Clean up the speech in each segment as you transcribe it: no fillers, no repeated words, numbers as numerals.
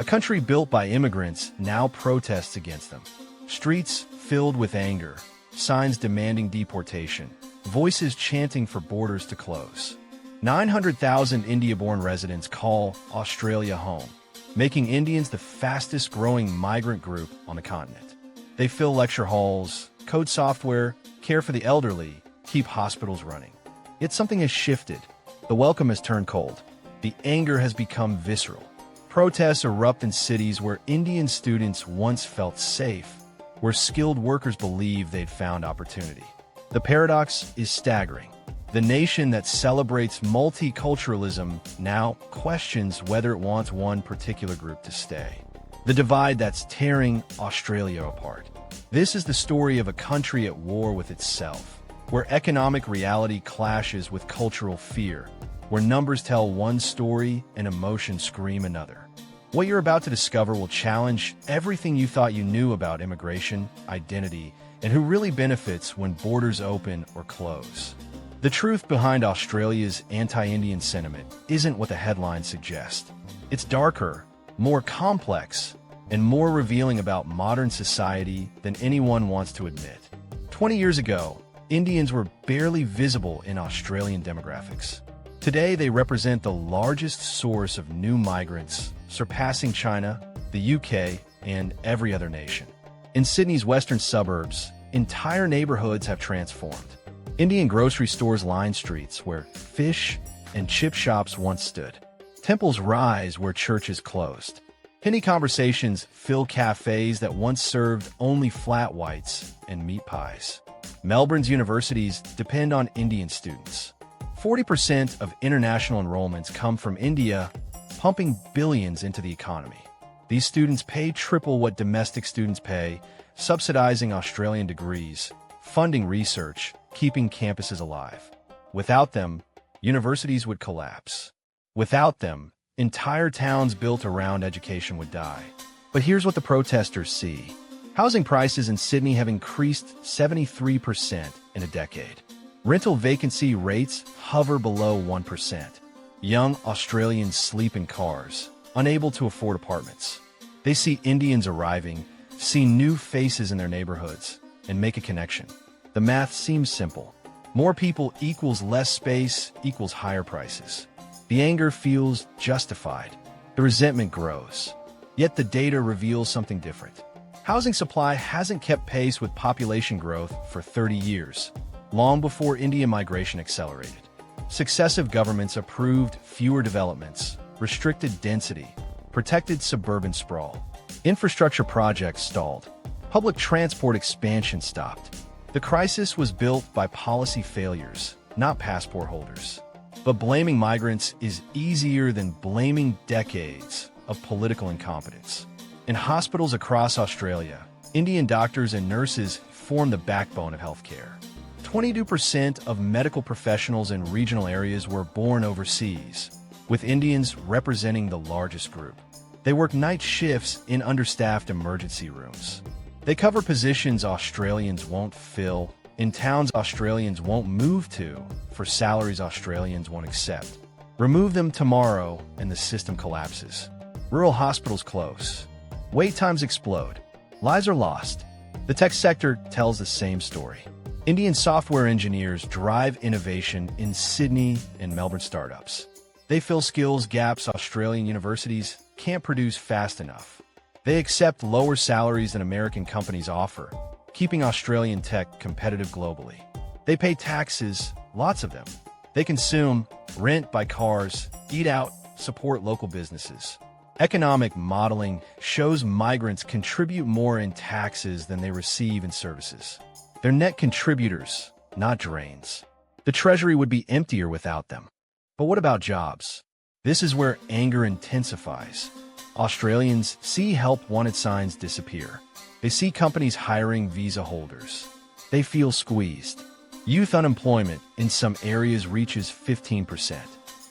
A country built by immigrants now protests against them. Streets filled with anger, signs demanding deportation, voices chanting for borders to close. 900,000 India-born residents call Australia home, making Indians the fastest-growing migrant group on the continent. They fill lecture halls, code software, care for the elderly, keep hospitals running. Yet something has shifted. The welcome has turned cold. The anger has become visceral. Protests erupt in cities where Indian students once felt safe, where skilled workers believed they'd found opportunity. The paradox is staggering. The nation that celebrates multiculturalism now questions whether it wants one particular group to stay. The divide that's tearing Australia apart. This is the story of a country at war with itself, where economic reality clashes with cultural fear, where numbers tell one story and emotions scream another. What you're about to discover will challenge everything you thought you knew about immigration, identity, and who really benefits when borders open or close. The truth behind Australia's anti-Indian sentiment isn't what the headlines suggest. It's darker, more complex, and more revealing about modern society than anyone wants to admit. 20 years ago, Indians were barely visible in Australian demographics. Today, they represent the largest source of new migrants, surpassing China, the UK, and every other nation. In Sydney's western suburbs, entire neighborhoods have transformed. Indian grocery stores line streets where fish and chip shops once stood. Temples rise where churches closed. Penny conversations fill cafes that once served only flat whites and meat pies. Melbourne's universities depend on Indian students. 40% of international enrollments come from India, pumping billions into the economy. These students pay triple what domestic students pay, subsidizing Australian degrees, funding research, keeping campuses alive. Without them, universities would collapse. Without them, entire towns built around education would die. But here's what the protesters see. Housing prices in Sydney have increased 73% in a decade. Rental vacancy rates hover below 1%. Young Australians sleep in cars, unable to afford apartments. They see Indians arriving, see new faces in their neighborhoods, and make a connection. The math seems simple. More people equals less space equals higher prices. The anger feels justified. The resentment grows. Yet the data reveals something different. Housing supply hasn't kept pace with population growth for 30 years, long before Indian migration accelerated. Successive governments approved fewer developments, restricted density, protected suburban sprawl. Infrastructure projects stalled. Public transport expansion stopped. The crisis was built by policy failures, not passport holders. But blaming migrants is easier than blaming decades of political incompetence. In hospitals across Australia, Indian doctors and nurses form the backbone of healthcare. 22% of medical professionals in regional areas were born overseas, with Indians representing the largest group. They work night shifts in understaffed emergency rooms. They cover positions Australians won't fill, in towns Australians won't move to, for salaries Australians won't accept. Remove them tomorrow and the system collapses. Rural hospitals close. Wait times explode. Lives are lost. The tech sector tells the same story. Indian software engineers drive innovation in Sydney and Melbourne startups. They fill skills gaps Australian universities can't produce fast enough. They accept lower salaries than American companies offer, keeping Australian tech competitive globally. They pay taxes, lots of them. They consume, rent, buy cars, eat out, support local businesses. Economic modeling shows migrants contribute more in taxes than they receive in services. They're net contributors, not drains. The treasury would be emptier without them. But what about jobs? This is where anger intensifies. Australians see help wanted signs disappear. They see companies hiring visa holders. They feel squeezed. Youth unemployment in some areas reaches 15%.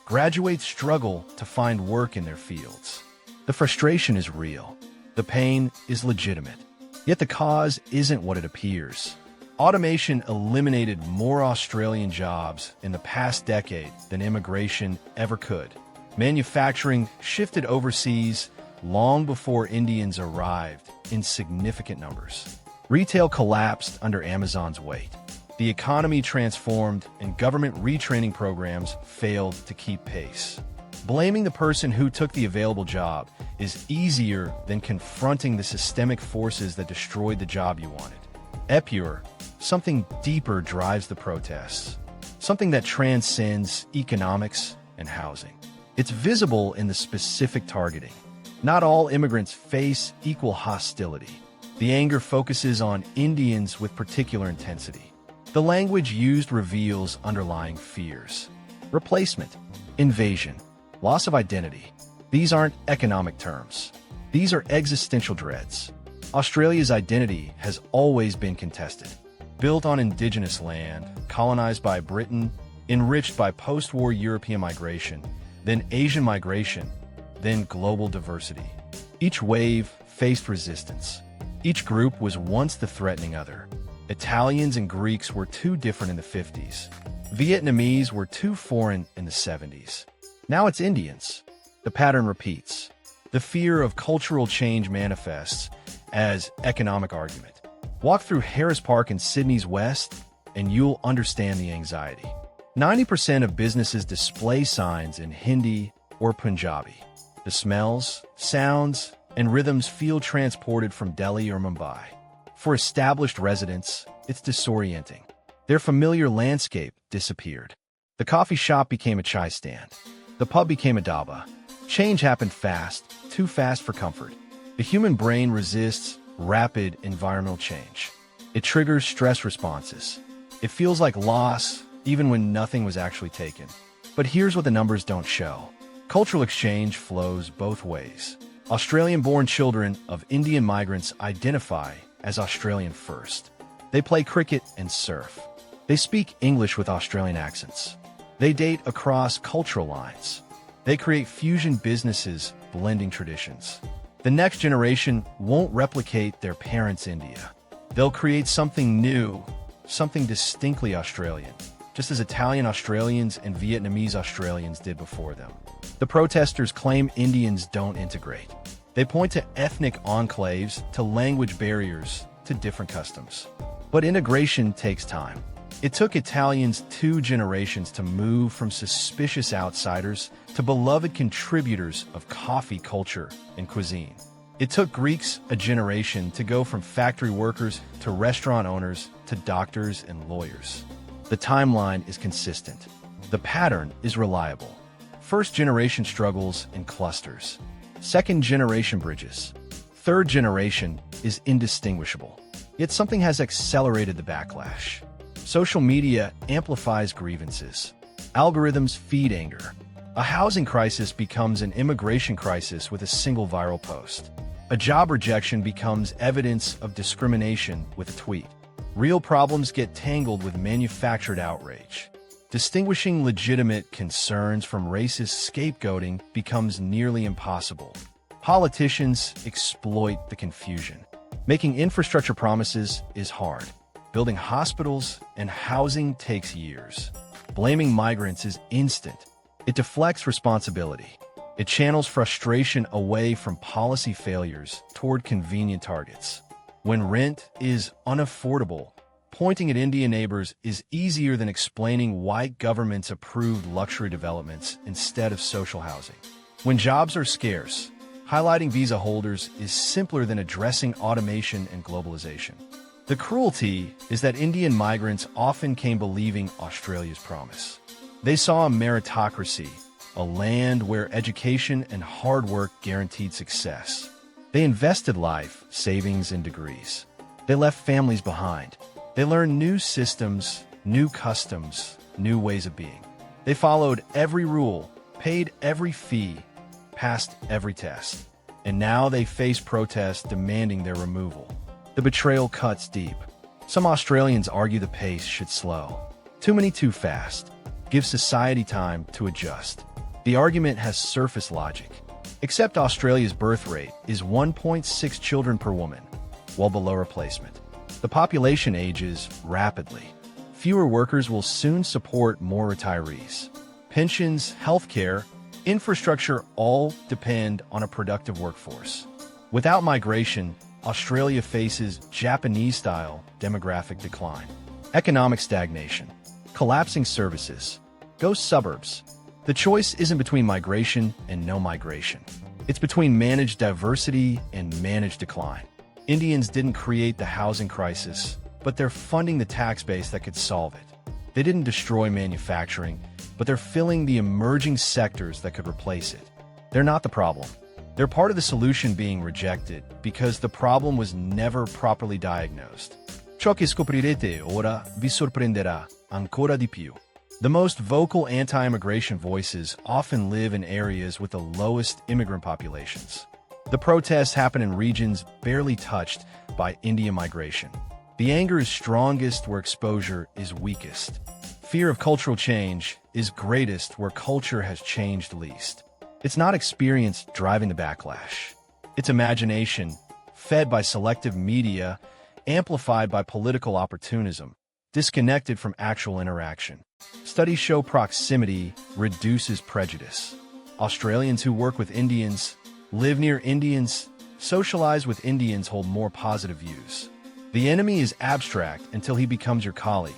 Graduates struggle to find work in their fields. The frustration is real. The pain is legitimate. Yet the cause isn't what it appears. Automation eliminated more Australian jobs in the past decade than immigration ever could. Manufacturing shifted overseas, long before Indians arrived in significant numbers. Retail collapsed under Amazon's weight. The economy transformed, and government retraining programs failed to keep pace. Blaming the person who took the available job is easier than confronting the systemic forces that destroyed the job you wanted. Epure, something deeper drives the protests, something that transcends economics and housing. It's visible in the specific targeting. Not all immigrants face equal hostility. The anger focuses on Indians with particular intensity. The language used reveals underlying fears. Replacement, invasion, loss of identity. These aren't economic terms. These are existential dreads. Australia's identity has always been contested. Built on indigenous land, colonized by Britain, enriched by post-war European migration, then Asian migration, then global diversity. Each wave faced resistance. Each group was once the threatening other. Italians and Greeks were too different in the 50s. Vietnamese were too foreign in the 70s. Now it's Indians. The pattern repeats. The fear of cultural change manifests as economic argument. Walk through Harris Park in Sydney's West, and you'll understand the anxiety. 90% of businesses display signs in Hindi or Punjabi. The smells, sounds, and rhythms feel transported from Delhi or Mumbai. For established residents, it's disorienting. Their familiar landscape disappeared. The coffee shop became a chai stand. The pub became a dhaba. Change happened fast, too fast for comfort. The human brain resists rapid environmental change. It triggers stress responses. It feels like loss, even when nothing was actually taken. But here's what the numbers don't show. Cultural exchange flows both ways. Australian-born children of Indian migrants identify as Australian first. They play cricket and surf. They speak English with Australian accents. They date across cultural lines. They create fusion businesses, blending traditions. The next generation won't replicate their parents' India. They'll create something new, something distinctly Australian, just as Italian Australians and Vietnamese Australians did before them. The protesters claim Indians don't integrate. They point to ethnic enclaves, to language barriers, to different customs. But integration takes time. It took Italians 2 generations to move from suspicious outsiders to beloved contributors of coffee culture and cuisine. It took Greeks a generation to go from factory workers to restaurant owners to doctors and lawyers. The timeline is consistent. The pattern is reliable. First generation struggles in clusters. Second generation bridges. Third generation is indistinguishable. Yet something has accelerated the backlash. Social media amplifies grievances. Algorithms feed anger. A housing crisis becomes an immigration crisis with a single viral post. A job rejection becomes evidence of discrimination with a tweet. Real problems get tangled with manufactured outrage. Distinguishing legitimate concerns from racist scapegoating becomes nearly impossible. Politicians exploit the confusion. Making infrastructure promises is hard. Building hospitals and housing takes years. Blaming migrants is instant. It deflects responsibility. It channels frustration away from policy failures toward convenient targets. When rent is unaffordable, pointing at Indian neighbors is easier than explaining why governments approved luxury developments instead of social housing. When jobs are scarce, highlighting visa holders is simpler than addressing automation and globalization. The cruelty is that Indian migrants often came believing Australia's promise. They saw a meritocracy, a land where education and hard work guaranteed success. They invested life, savings, and degrees. They left families behind. They learned new systems, new customs, new ways of being. They followed every rule, paid every fee, passed every test. And now they face protests demanding their removal. The betrayal cuts deep. Some Australians argue the pace should slow. Too many too fast. Give society time to adjust. The argument has surface logic. Except Australia's birth rate is 1.6 children per woman, well below replacement. The population ages rapidly. Fewer workers will soon support more retirees. Pensions, healthcare, infrastructure all depend on a productive workforce. Without migration, Australia faces Japanese-style demographic decline, economic stagnation, collapsing services, ghost suburbs. The choice isn't between migration and no migration. It's between managed diversity and managed decline. Indians didn't create the housing crisis, but they're funding the tax base that could solve it. They didn't destroy manufacturing, but they're filling the emerging sectors that could replace it. They're not the problem. They're part of the solution being rejected because the problem was never properly diagnosed. Ciò che scoprirete ora vi sorprenderà ancora di più. The most vocal anti-immigration voices often live in areas with the lowest immigrant populations. The protests happen in regions barely touched by Indian migration. The anger is strongest where exposure is weakest. Fear of cultural change is greatest where culture has changed least. It's not experience driving the backlash. It's imagination, fed by selective media, amplified by political opportunism, disconnected from actual interaction. Studies show proximity reduces prejudice. Australians who work with Indians, live near Indians, socialize with Indians hold more positive views. The enemy is abstract until he becomes your colleague,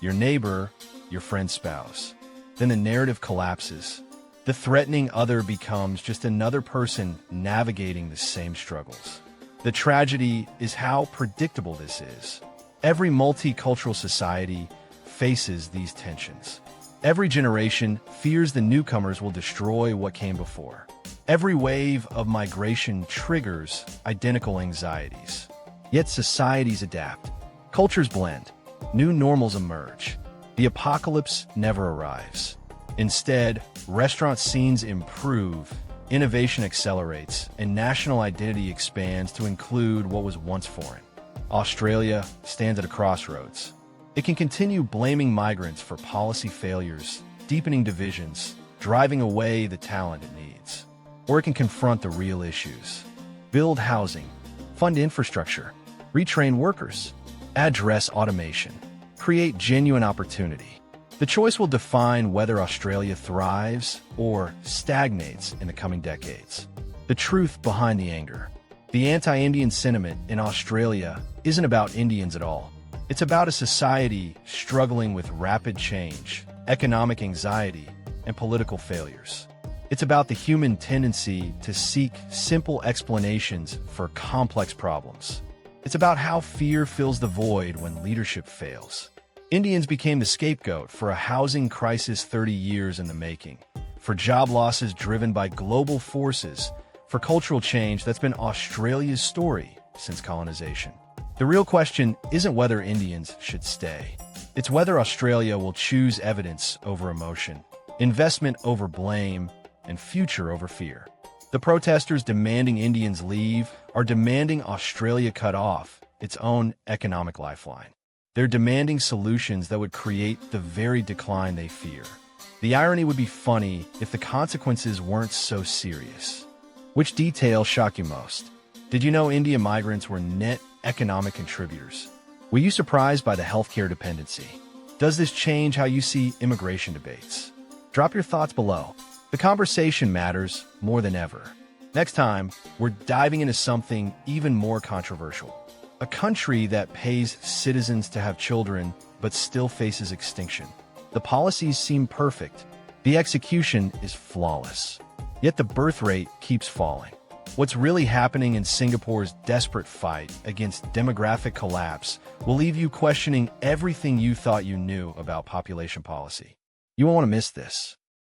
your neighbor, your friend's spouse. Then the narrative collapses. The threatening other becomes just another person navigating the same struggles. The tragedy is how predictable this is. Every multicultural society faces these tensions. Every generation fears the newcomers will destroy what came before. Every wave of migration triggers identical anxieties. Yet societies adapt. Cultures blend. New normals emerge. The apocalypse never arrives. Instead, restaurant scenes improve, innovation accelerates, and national identity expands to include what was once foreign. Australia stands at a crossroads. It can continue blaming migrants for policy failures, deepening divisions, driving away the talent it needs. Or it can confront the real issues. Build housing, fund infrastructure, retrain workers, address automation, create genuine opportunity. The choice will define whether Australia thrives or stagnates in the coming decades. The truth behind the anger. The anti-Indian sentiment in Australia isn't about Indians at all. It's about a society struggling with rapid change, economic anxiety, and political failures. It's about the human tendency to seek simple explanations for complex problems. It's about how fear fills the void when leadership fails. Indians became the scapegoat for a housing crisis 30 years in the making, for job losses driven by global forces, for cultural change that's been Australia's story since colonization. The real question isn't whether Indians should stay. It's whether Australia will choose evidence over emotion, investment over blame, and future over fear. The protesters demanding Indians leave are demanding Australia cut off its own economic lifeline. They're demanding solutions that would create the very decline they fear. The irony would be funny if the consequences weren't so serious. Which detail shocked you most? Did you know Indian migrants were net economic contributors? Were you surprised by the healthcare dependency? Does this change how you see immigration debates? Drop your thoughts below. The conversation matters more than ever. Next time, we're diving into something even more controversial. A country that pays citizens to have children but still faces extinction. The policies seem perfect. The execution is flawless. Yet the birth rate keeps falling. What's really happening in Singapore's desperate fight against demographic collapse will leave you questioning everything you thought you knew about population policy. You won't want to miss this.